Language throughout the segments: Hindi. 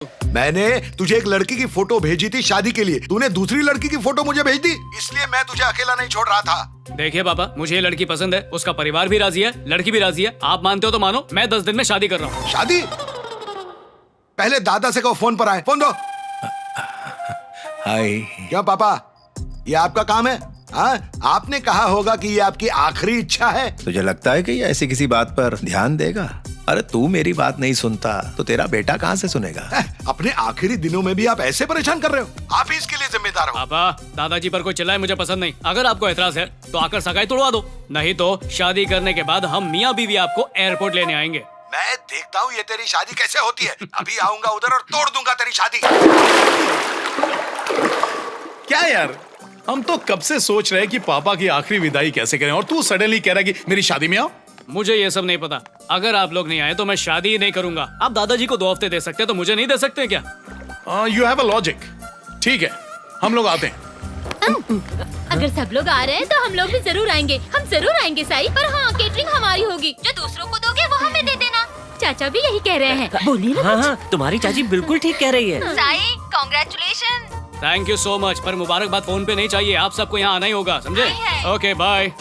मैंने तुझे एक लड़की की फोटो भेजी थी शादी के लिए, तूने दूसरी लड़की की फोटो मुझे भेज दी, इसलिए मैं तुझे अकेला नहीं छोड़ रहा था। देखिए पापा, मुझे ये लड़की पसंद है, उसका परिवार भी राजी है, लड़की भी राजी है। आप मानते हो तो मानो, मैं 10 दिन में शादी कर रहा हूँ। शादी? पहले दादा से कहो फोन पर आए, फोन दो। हाय। क्या पापा, ये आपका काम है? हाँ, आपने कहा होगा कि ये आपकी आखिरी इच्छा है। तुझे लगता है कि ये ऐसी किसी बात पर ध्यान देगा? अरे तू मेरी बात नहीं सुनता तो तेरा बेटा कहाँ से सुनेगा? अपने आखिरी दिनों में भी आप ऐसे परेशान कर रहे हो, आप ही इसके लिए जिम्मेदार हो। पापा, दादाजी पर कोई चिल्लाए मुझे पसंद नहीं। अगर आपको एतराज है तो आकर सगाई तोड़वा दो, नहीं तो शादी करने के बाद हम मियाँ बीवी आपको एयरपोर्ट लेने आएंगे। मैं देखता हूँ ये तेरी शादी कैसे होती है। अभी आऊंगा उधर और तोड़ दूंगा तेरी शादी। क्या यार, हम तो कब से सोच रहे हैं कि पापा की आखिरी विदाई कैसे करें, और तू सडनली कह रहा है कि मेरी शादी में आओ। मुझे ये सब नहीं पता। अगर आप लोग नहीं आए तो मैं शादी ही नहीं करूंगा। आप दादाजी को 2 हफ्ते दे सकते हैं तो मुझे नहीं दे सकते क्या? You have a logic. ठीक है, हम लोग आते हैं। अगर सब लोग आ रहे हैं तो हम लोग भी जरूर आएंगे। हम जरूर आएंगे साई, पर हाँ, केटरिंग हमारी होगी। जो दूसरों को दोगे वो हमें दे देना। चाचा भी यही कह रहे हैं। बोलिए ना। हाँ, तुम्हारी चाची बिल्कुल ठीक कह रही है। Sai, congratulation. Thank you so much, पर मुबारकबाद फोन पे नहीं चाहिए। आप सबको यहाँ आना ही होगा, समझे? Okay bye.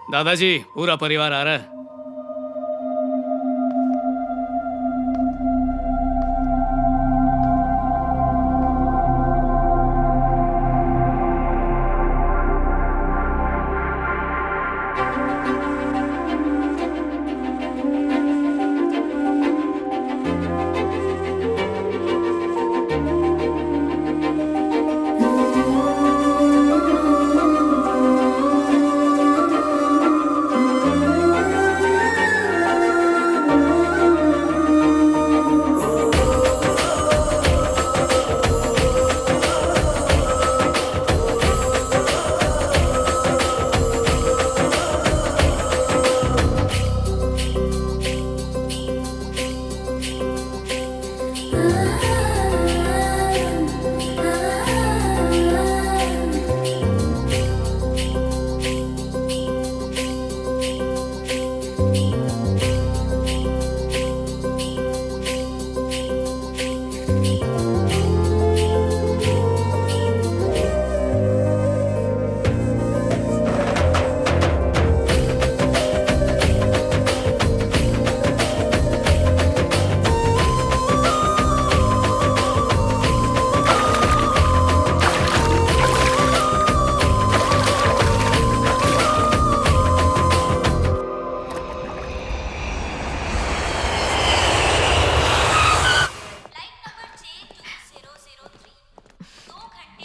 दादाजी, पूरा परिवार आ रहा है।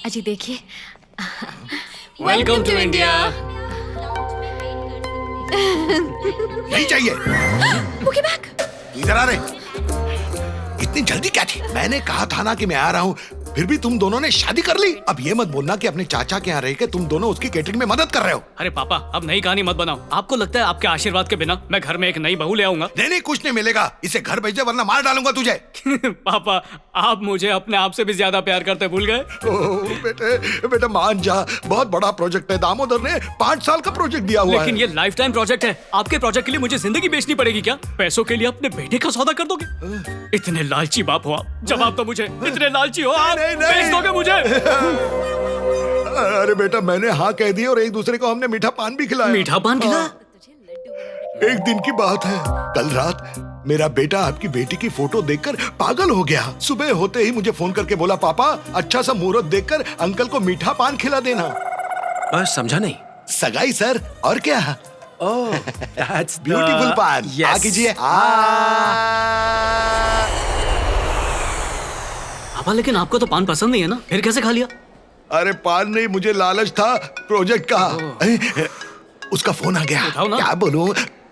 अजी देखिए। Welcome to India. नहीं चाहिए। Bouquet back. इधर आ रहे। इतनी जल्दी क्या थी? मैंने कहा था ना कि मैं आ रहा हूँ, फिर भी तुम दोनों ने शादी कर ली। अब ये मत बोलना कि अपने चाचा के यहाँ रह के तुम दोनों उसकी केटरिंग में मदद कर रहे हो। अरे पापा, अब नई कहानी मत बनाओ। आपको लगता है आपके आशीर्वाद के बिना मैं घर में एक नई बहू ले आऊंगा? नहीं, कुछ नहीं मिलेगा। इसे घर भेज दे वरना मार डालूंगा तुझे। पापा, आप मुझे अपने आप से भी ज्यादा प्यार करते भूल गए। बेटा मान जा, बहुत बड़ा प्रोजेक्ट है। दामोदर ने 5 साल का प्रोजेक्ट दिया हुआ लेकिन है। ये लाइफ टाइम प्रोजेक्ट है। आपके प्रोजेक्ट के लिए मुझे जिंदगी बेचनी पड़ेगी क्या? पैसों के लिए अपने बेटे का सौदा कर दोगे? इतने लालची बाप हो आप। जवाब तो मुझे। इतने लालची हो आप, नहीं। बेच दोगे मुझे? अरे बेटा, मैंने हाँ कह दी और एक दूसरे को हमने मीठा पान भी खिलाया। मीठा पान खिलाया? एक दिन की बात है, कल रात मेरा बेटा आपकी बेटी की फोटो देखकर पागल हो गया। सुबह होते ही मुझे फोन करके बोला, पापा अच्छा सा मुहूर्त देखकर अंकल को मीठा पान खिला देना। बस समझा नहीं। सगाई सर, और क्या? ओह, that's the- ब्यूटीफुल पान। Yes. आ कीजिए। पापा, लेकिन आपको तो पान पसंद नहीं है ना, फिर कैसे खा लिया? अरे पान नहीं, मुझे लालच था प्रोजेक्ट का। उसका फोन आ गया। उठाओ ना। क्या बोलूं?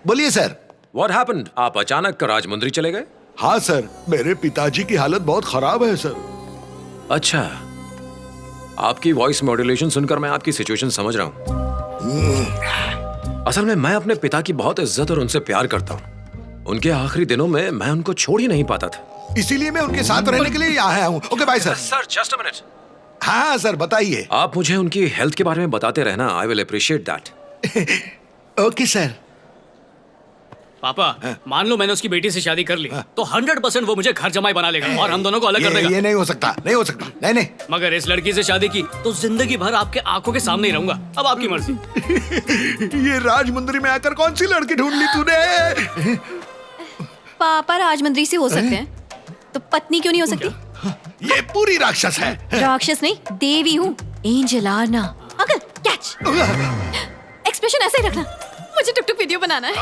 बोलिए सर। What happened? आप अचानक राजमुंद्री चले गए? हाँ सर, मेरे पिताजी की हालत बहुत खराब है सर। अच्छा, आपकी वॉइस मॉड्यूलेशन सुनकर मैं आपकी सिचुएशन समझ रहा हूँ। असल में मैं अपने पिता की बहुत इज्जत और उनसे प्यार करता हूँ। उनके आखिरी दिनों में मैं उनको छोड़ ही नहीं पाता था। इसीलिए मैं उनके साथ रहने के लिए यहाँ आया हूँ। Okay bye sir. Sir just a minute. हाँ सर, बताइए। आप मुझे उनकी हेल्थ के बारे में बताते रहना। I will appreciate that. Okay sir. पापा मान लो मैंने उसकी बेटी से शादी कर ली तो 100% वो मुझे घर जमाई बना लेगा और हम दोनों को अलग कर देगा। ये नहीं हो सकता, नहीं हो सकता, नहीं नहीं। मगर इस लड़की से शादी की तो जिंदगी भर आपके आंखों के सामने ही रहूंगा। अब आपकी मर्जी। ये राजमुंदरी में आकर कौन सी लड़की ढूंढ ली तूने? पापा राजमंद्री से हो सकते हैं तो पत्नी क्यों नहीं हो सकती? ये पूरी राक्षस है। राक्षस नहीं, देवी हूँ, angel Aarna. Uncle catch. Expression ऐसे ही रखना। मुझे टुक टुक वीडियो बनाना है।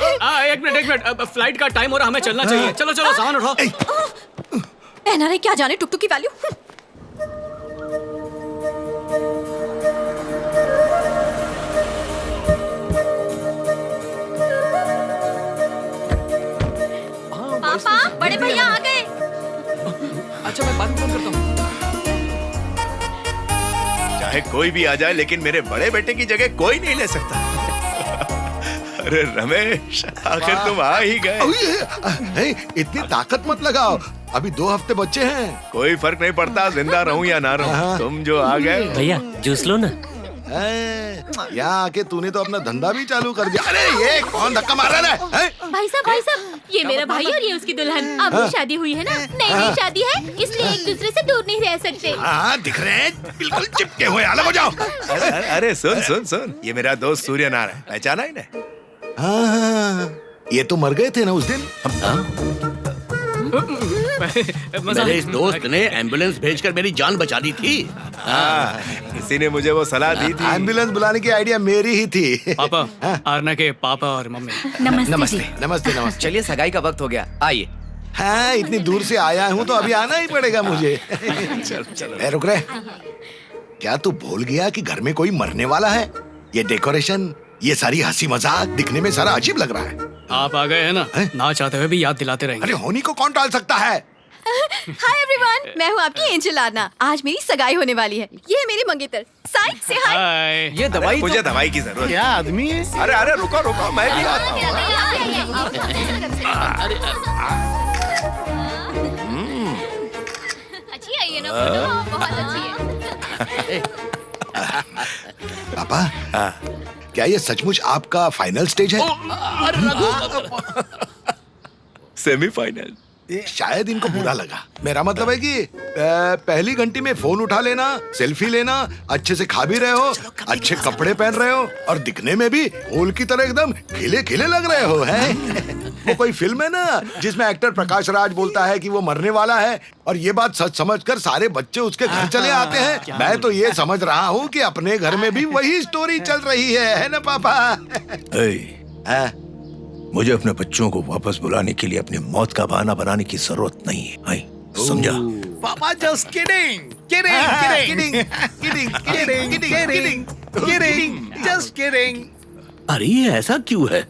एक मिनट अब फ्लाइट का टाइम हो रहा, हमें चलना चाहिए। चलो चलो सामान उठाओ। एनआरआई क्या जाने टुक टुक की वैल्यू। पापा बड़े भैया आ गए। अच्छा मैं बाद में फोन करता हूँ। चाहे कोई भी आ जाए लेकिन मेरे बड़े बेटे की जगह कोई नहीं ले सकता। अरे रमेश, आखिर तुम आ ही गए। इतनी ताकत मत लगाओ, अभी 2 हफ्ते बच्चे हैं। कोई फर्क नहीं पड़ता जिंदा रहूं या ना रहूं, तुम जो आ गए। भैया जूस लो ना। यहाँ आके तूने तो अपना धंधा भी चालू कर दिया। अरे ये कौन धक्का मार रहा है? भाई साहब, ये मेरा भाई और ये उसकी दुल्हन। अभी शादी हुई है ना, नई शादी है, इसलिए एक दूसरे से दूर नहीं रह सकते। हाँ दिख रहे हैं, बिल्कुल चिपके हुए। अलग हो जाओ। अरे सुन, ये मेरा दोस्त सूर्य नारायण, पहचाना इन्हें? हाँ, ये तो मर गए थे ना उस दिन। मेरे इस दोस्त ने एम्बुलेंस भेजकर मेरी जान बचा दी थी। किसी ने मुझे वो सलाह दी थी। एम्बुलेंस बुलाने की आइडिया मेरी ही थी। पापा, आरना के पापा और मम्मी। नमस्ते। नमस्ते नमस्ते। चलिए सगाई का वक्त हो गया, आइए। हाँ, इतनी दूर से आया हूँ तो अभी आना ही पड़ेगा मुझे। चलो रुक रहे। क्या तू भूल गया कि घर में कोई मरने वाला है? ये डेकोरेशन, ये सारी हंसी मजाक दिखने में सारा अजीब लग रहा है। आप आ गए हैं ना चाहते हुए भी याद दिलाते रहेंगे। अरे होनी को कौन टाल सकता है? हाय एवरीवन, मैं हूँ आपकी एंजल आर्ना। आज मेरी सगाई होने वाली है। ये है मेरी मंगेतर। साई से हाय। हाय। ये दवाई मुझे दवाई की जरूरत। क्या आदमी है? अरे रुको, मैं भी आता हूँ। अच्छी आई है ना फोटो, बहुत अच्छी है। पापा, क्या ये सचमुच आपका फाइनल स्टेज है? सेमीफाइनल। शायद इनको बुरा लगा। मेरा मतलब है कि पहली घंटी में फोन उठा लेना, सेल्फी लेना, अच्छे से खा भी रहे हो, अच्छे कपड़े पहन रहे हो और दिखने में भी फूल की तरह एकदम खिले खिले लग रहे हो, हैं? वो कोई फिल्म है ना जिसमें एक्टर प्रकाश राज बोलता है कि वो मरने वाला है और ये बात सच समझकर सारे बच्चे उसके घर चले आते हैं। मैं तो ये समझ रहा हूँ कि अपने घर में भी वही स्टोरी चल रही है ना पापा? हाँ? मुझे अपने बच्चों को वापस बुलाने के लिए अपनी मौत का बहाना बनाने की जरूरत नहीं है। आई, समझा? पापा जस्ट किडिंग, जस्ट किडिंग। अरे ये ऐसा क्यों है?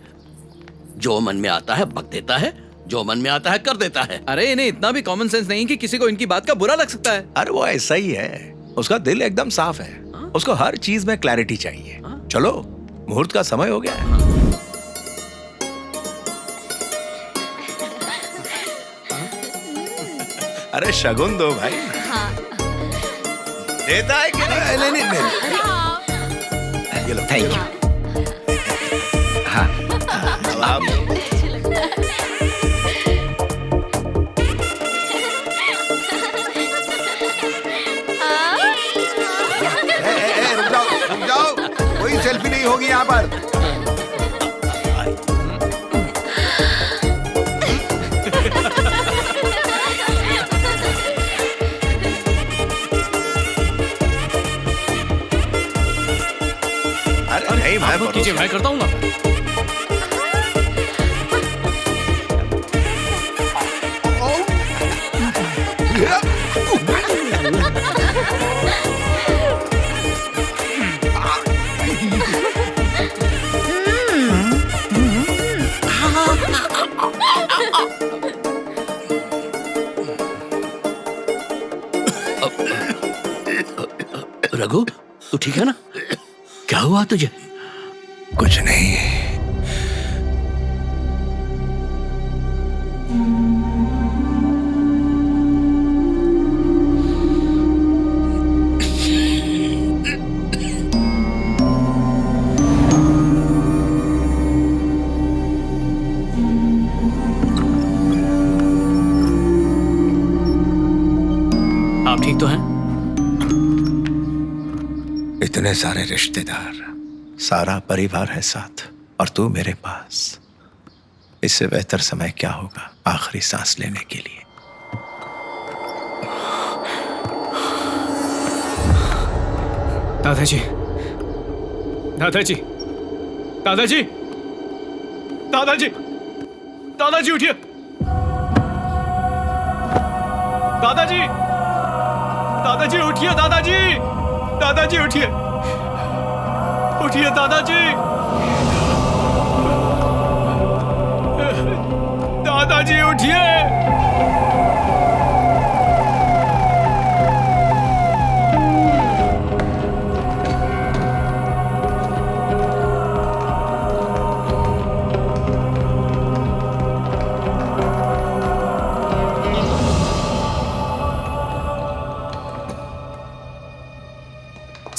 जो मन में आता है बक देता है, जो मन में आता है कर देता है। अरे इन्हें इतना भी कॉमन सेंस नहीं कि किसी को इनकी बात का बुरा लग सकता है। अरे वो ऐसा ही है, उसका दिल एकदम साफ है, उसको हर चीज में क्लैरिटी चाहिए। चलो, मुहूर्त का समय हो गया है। अरे शगुन दो भाई। देता है कि नहीं? नहीं। ये लो, थैंक यू। रुक जाओ, कोई सेल्फी नहीं होगी यहाँ पर। अरे नहीं, मैं आप कीजिए, मैं करता हूँ ना। रघु, तू ठीक है ना? क्या हुआ तुझे? कुछ नहीं। आप ठीक तो हैं? इतने सारे रिश्तेदार, सारा परिवार है साथ, और तू मेरे पास। इससे बेहतर समय क्या होगा आखिरी सांस लेने के लिए। दादाजी, दादाजी, दादाजी, दादाजी, दादाजी उठिए। दादाजी, दादाजी उठिए। दादाजी, दादाजी उठिए। उठिए दादाजी। दादाजी उठिए।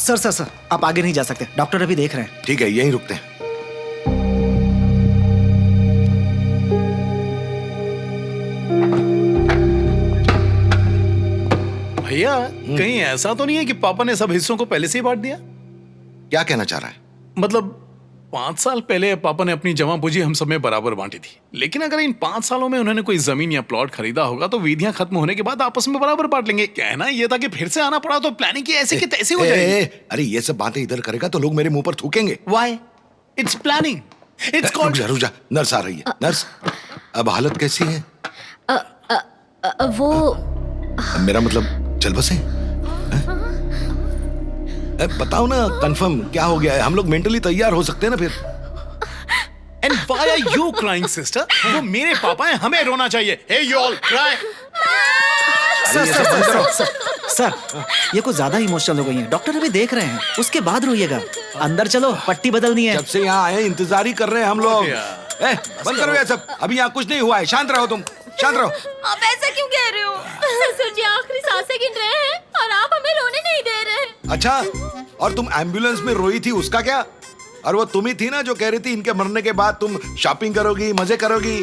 सर आप आगे नहीं जा सकते, डॉक्टर अभी देख रहे हैं। ठीक है, यहीं रुकते हैं। भैया कहीं ऐसा तो नहीं है कि पापा ने सब हिस्सों को पहले से ही बांट दिया? क्या कहना चाह रहा है? मतलब 5 साल पहले पापा ने अपनी जमा पूंजी हम सब में बराबर बांटी थी, लेकिन अगर इन 5 सालों में उन्होंने कोई जमीन या प्लॉट खरीदा होगा तो विधियां खत्म होने के बाद आपस में बराबर बांट लेंगे। कहना ये था कि फिर से आना पड़ा तो प्लानिंग की ऐसे की तैसे हो जाएगी। अरे ये सब बातें इधर करेगा तो लोग मेरे मुंह पर थूकेंगे। Why? It's planning, it's called. रुक जा, नर्स आ रही है। नर्स, अब हालत कैसी है? वो मेरा मतलब चल बसे। बताओ ना कंफर्म क्या हो गया है, हम लोग मेंटली तैयार हो सकते हैं ना फिर। And why are you crying sister? वो मेरे पापा हैं, हमें रोना चाहिए। Hey you all cry. Sir ये कुछ ज्यादा इमोशनल हो गई हैं। डॉक्टर अभी देख रहे हैं, उसके बाद रोइएगा। अंदर चलो, पट्टी बदलनी है। जब से यहाँ आए इंतजार ही कर रहे हैं हम लोग। बंद करो ये सब, अभी यहाँ कुछ नहीं हुआ है। शांत रहो तुम, शांत रहो। आप ऐसा क्यों कह रहे हो? ससुर जी आखिरी सांसें गिन रहे हैं और आप हमें रोने नहीं दे रहे। अच्छा, और तुम एम्बुलेंस में रोई थी उसका क्या? और वो तुम ही थी ना जो कह रही थी इनके मरने के बाद तुम शॉपिंग करोगी, मजे करोगी।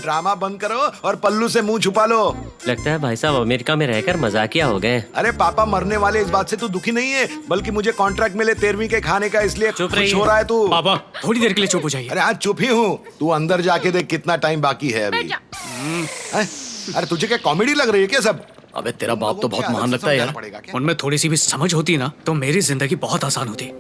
ड्रामा बंद करो और पल्लू से मुंह छुपा लो। लगता है भाई साहब अमेरिका में रहकर मजाकिया हो गए। अरे पापा मरने वाले इस बात से तू दुखी नहीं है, बल्कि मुझे कॉन्ट्रैक्ट मिले 13वीं के खाने का, इसलिए खुश हो रहा है तू। पापा थोड़ी देर के लिए चुप हो जाइए। अरे आज चुप ही हूँ, तू अंदर जाके देख कितना टाइम बाकी है अभी। अरे तुझे क्या कॉमेडी लग रही है क्या सब? अबे तेरा बाप तो बहुत महान लगता है यार। उनमें थोड़ी सी भी समझ होती ना तो मेरी जिंदगी बहुत आसान होती।